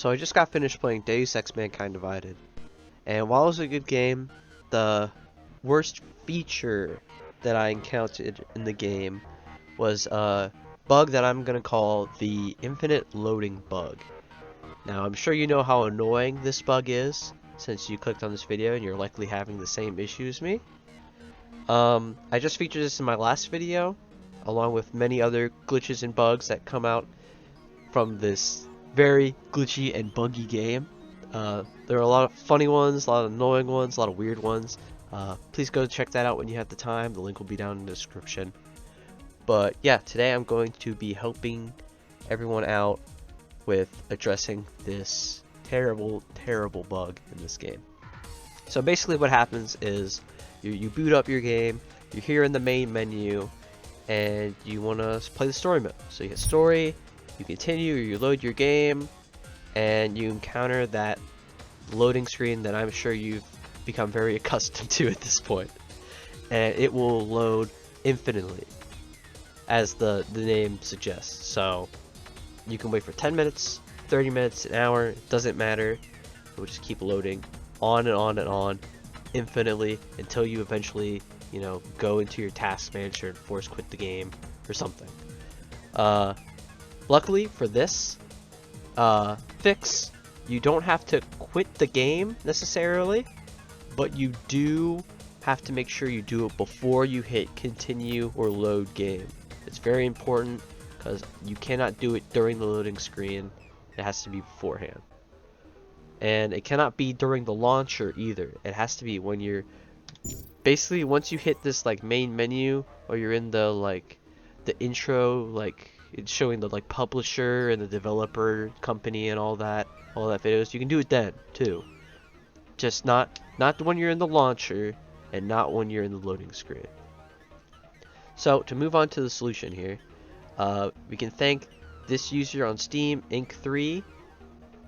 So I just got finished playing Deus Ex Mankind Divided, and while it was a good game, the worst feature that I encountered in the game was a bug that I'm gonna call the infinite loading bug. Now I'm sure you know how annoying this bug is, since you clicked on this video and you're likely having the same issue as me. I just featured this in my last video, along with many other glitches and bugs that come out from this very glitchy and buggy game. There are a lot of funny ones, a lot of annoying ones, a lot of weird ones. Please go check that out when you have the time. The link will be down in the description. But yeah, today I'm going to be helping everyone out with addressing this terrible, terrible bug in this game. So basically what happens is you boot up your game, you're here in the main menu, and you want to play the story mode. So you hit story, you continue, you load your game, and you encounter that loading screen that I'm sure you've become very accustomed to at this point. And it will load infinitely, as the name suggests. So you can wait for 10 minutes, 30 minutes, an hour, it doesn't matter. It will just keep loading on and on and on infinitely until you eventually, go into your task manager and force quit the game or something. Luckily for this fix, you don't have to quit the game necessarily, but you do have to make sure you do it before you hit continue or load game. It's very important because you cannot do it during the loading screen. It has to be beforehand. And it cannot be during the launcher either. It has to be when you're basically, once you hit this main menu, or you're in the the intro, it's showing the publisher and the developer company and all that videos. You can do it then too, just not when you're in the launcher and not when you're in the loading screen. So to move on to the solution here, we can thank this user on Steam, Ink3,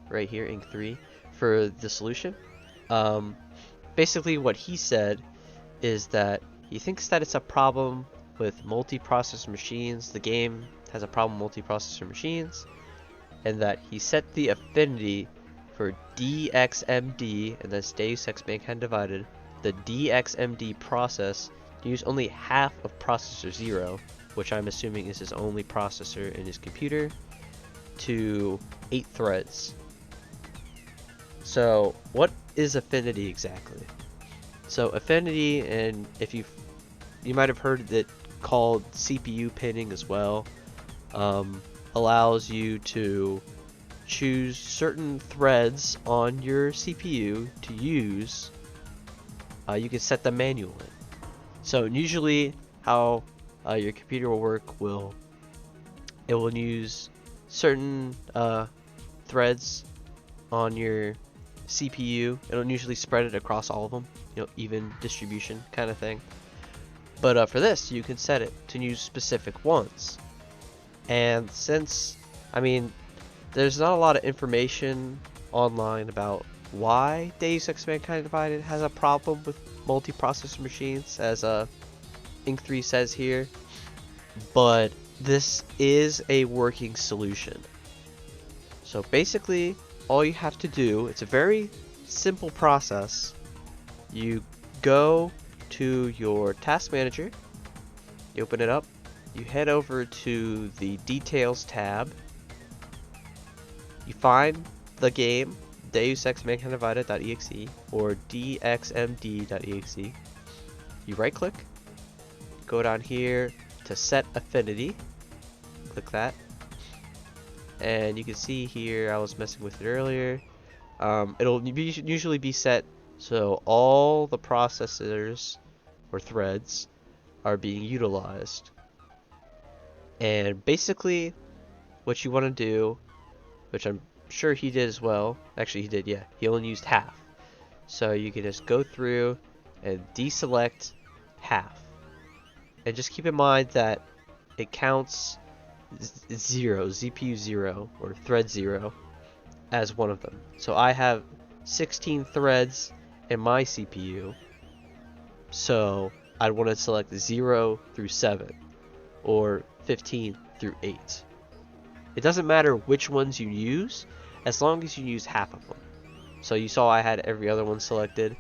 right here, Ink3, for the solution. Basically what he said is that he thinks that it's a problem with multiprocessor machines. The game has a problem with multiprocessor machines, and that he set the affinity for DXMD, and that's Deus Ex Mankind Divided, the DXMD process to use only half of processor 0, which I'm assuming is his only processor in his computer, to 8 threads. So what is affinity exactly? So affinity, and if you might have heard it called CPU pinning as well, allows you to choose certain threads on your CPU to use. You can set them manually. So usually how your computer will work, it will use certain threads on your CPU. It'll usually spread it across all of them, even distribution kind of thing. But for this, you can set it to use specific ones. And since, there's not a lot of information online about why Deus Ex Mankind Divided has a problem with multiprocessor machines, as Ink3 says here, but this is a working solution. So basically, all you have to do, it's a very simple process. You go to your task manager, you open it up, you head over to the details tab, you find the game Deus Ex Mankind Divided.exe or dxmd.exe, you right click, go down here to set affinity, click that, and you can see here, I was messing with it earlier, it'll usually be set so all the processors or threads are being utilized. And basically what you want to do, which I'm sure he did as well, actually he did, yeah, he only used half. So you can just go through and deselect half. And just keep in mind that it counts 0, CPU 0, or thread 0, as one of them. So I have 16 threads in my CPU, so I'd want to select 0 through 7, or 15 through 8. It doesn't matter which ones you use, as long as you use half of them. So you saw I had every other one selected.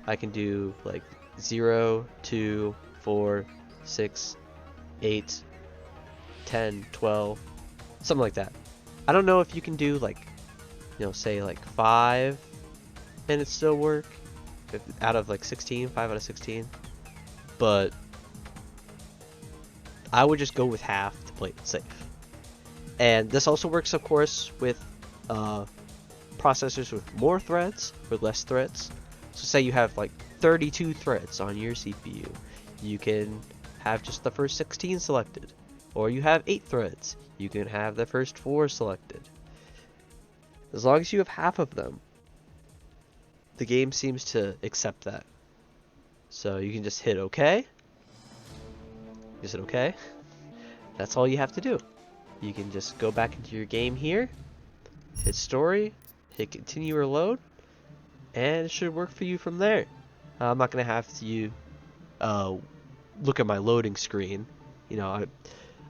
I can do like 0, 2, 4, 6, 8, 10, 12, something like that. I don't know if you can do like, say like 5 and it still work. If, out of like 16, 5 out of 16. But I would just go with half to play it safe. And this also works, of course, with processors with more threads, with less threads. So say you have like 32 threads on your CPU, you can have just the first 16 selected. Or you have 8 threads, you can have the first 4 selected. As long as you have half of them, the game seems to accept that. So you can just hit OK. Just hit OK. That's all you have to do. You can just go back into your game here, hit story, hit continue or load, and it should work for you from there. I'm not going to have to look at my loading screen. I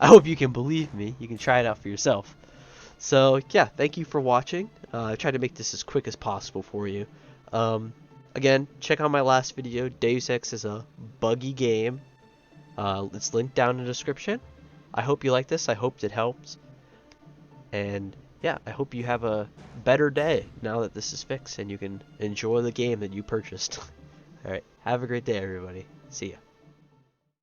hope you can believe me. You can try it out for yourself. So yeah, thank you for watching. I tried to make this as quick as possible for you. Again, check out my last video. Deus Ex is a buggy game. It's linked down in the description. I hope you like this. I hope it helps. And yeah, I hope you have a better day now that this is fixed and you can enjoy the game that you purchased. Alright, have a great day, everybody. See ya.